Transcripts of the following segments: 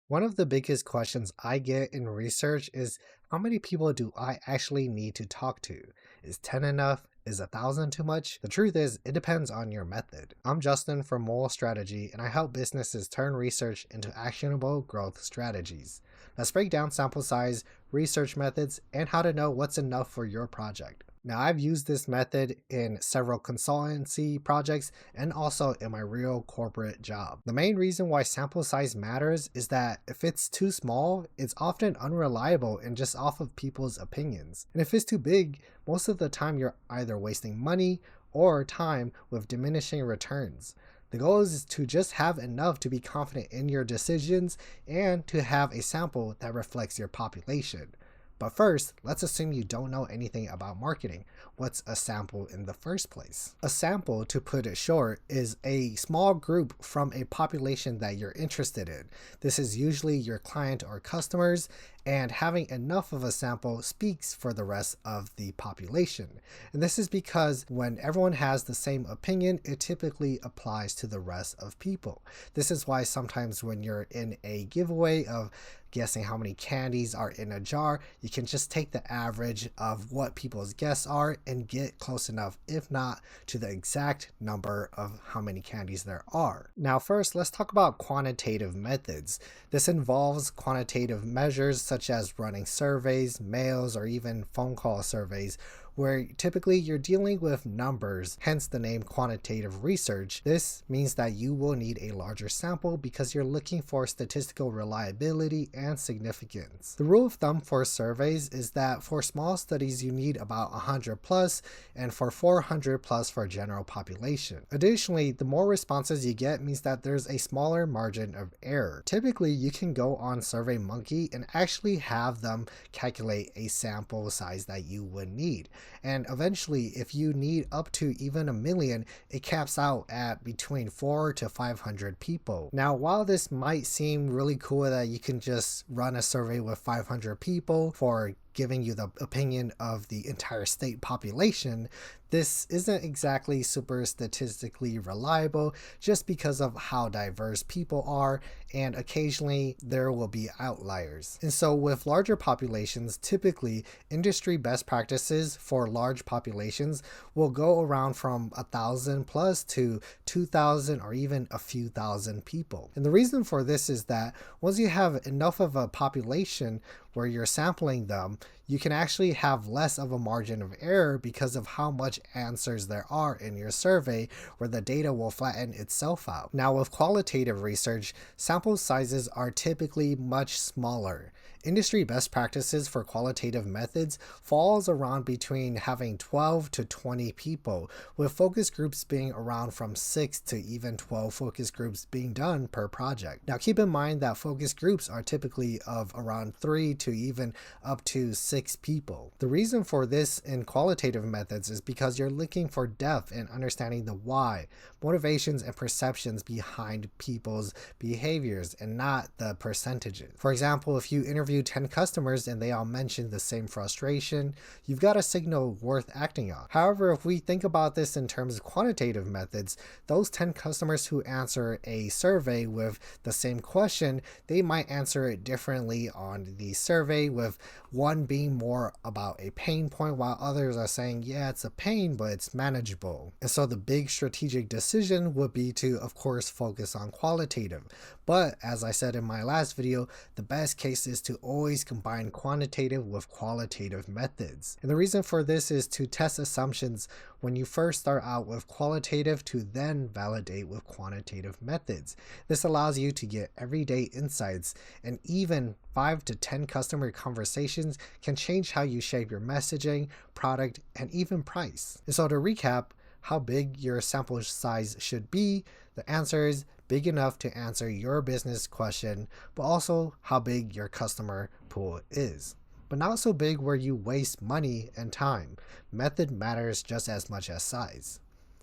One of the biggest questions I get in research is how many people do I actually need to talk to? Is 10 enough? Is 1,000 too much? The truth is, it depends on your method. I'm Justin from Moral Strategy, and I help businesses turn research into actionable growth strategies. Let's break down sample size, research methods, and how to know what's enough for your project. Now, I've used this method in several consultancy projects and also in my real corporate job. The main reason why sample size matters is that if it's too small, it's often unreliable and just off of people's opinions. And if it's too big, most of the time you're either wasting money or time with diminishing returns. The goal is to just have enough to be confident in your decisions and to have a sample that reflects your population. But first, let's assume you don't know anything about marketing. What's a sample in the first place? A sample, to put it short, is a small group from a population that you're interested in. This is usually your client or customers, and having enough of a sample speaks for the rest of the population. And this is because when everyone has the same opinion, it typically applies to the rest of people. This is why sometimes when you're in a giveaway of guessing how many candies are in a jar, you can just take the average of what people's guess are and get close enough, if not to the exact number of how many candies there are. Now, first, let's talk about quantitative methods. This involves quantitative measures such as running surveys, mails, or even phone call surveys, where typically you're dealing with numbers, hence the name quantitative research. This means that you will need a larger sample because you're looking for statistical reliability and significance. The rule of thumb for surveys is that for small studies you need about 100 plus, and for 400 plus for general population. Additionally, the more responses you get means that there's a smaller margin of error. Typically, you can go on SurveyMonkey and actually have them calculate a sample size that you would need. And eventually, if you need up to even 1 million, it caps out at between 4 to 500 people. Now, while this might seem really cool that you can just run a survey with 500 people for giving you the opinion of the entire state population, this isn't exactly super statistically reliable just because of how diverse people are, and occasionally there will be outliers. And so with larger populations, typically industry best practices for large populations will go around from 1,000 plus to 2,000 or even a few thousand people. And the reason for this is that once you have enough of a population where you're sampling them, you can actually have less of a margin of error because of how much answers there are in your survey, where the data will flatten itself out. Now, with qualitative research, sample sizes are typically much smaller. Industry best practices for qualitative methods falls around between having 12 to 20 people, with focus groups being around from 6 to even 12 focus groups being done per project. Now, keep in mind that focus groups are typically of around 3 to even up to 6 people. The reason for this in qualitative methods is because you're looking for depth and understanding the why, motivations, and perceptions behind people's behaviors and not the percentages. For example, if you interview 10 customers and they all mention the same frustration, you've got a signal worth acting on. However, if we think about this in terms of quantitative methods, those 10 customers who answer a survey with the same question, they might answer it differently on the survey, with one being more about a pain point while others are saying, yeah, it's a pain, but it's manageable. And so the big strategic decision would be to, of course, focus on qualitative. But as I said in my last video, the best case is to always combine quantitative with qualitative methods. And the reason for this is to test assumptions when you first start out with qualitative to then validate with quantitative methods. This allows you to get everyday insights, and even 5 to 10 customer conversations can change how you shape your messaging, product, and even price. And so to recap, how big your sample size should be, the answer is big enough to answer your business question, but also how big your customer pool is. But not so big where you waste money and time. Method matters just as much as size.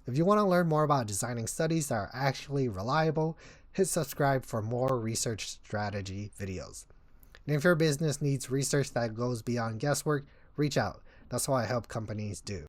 If you want to learn more about designing studies that are actually reliable, hit subscribe for more research strategy videos. And if your business needs research that goes beyond guesswork, reach out. That's what I help companies do.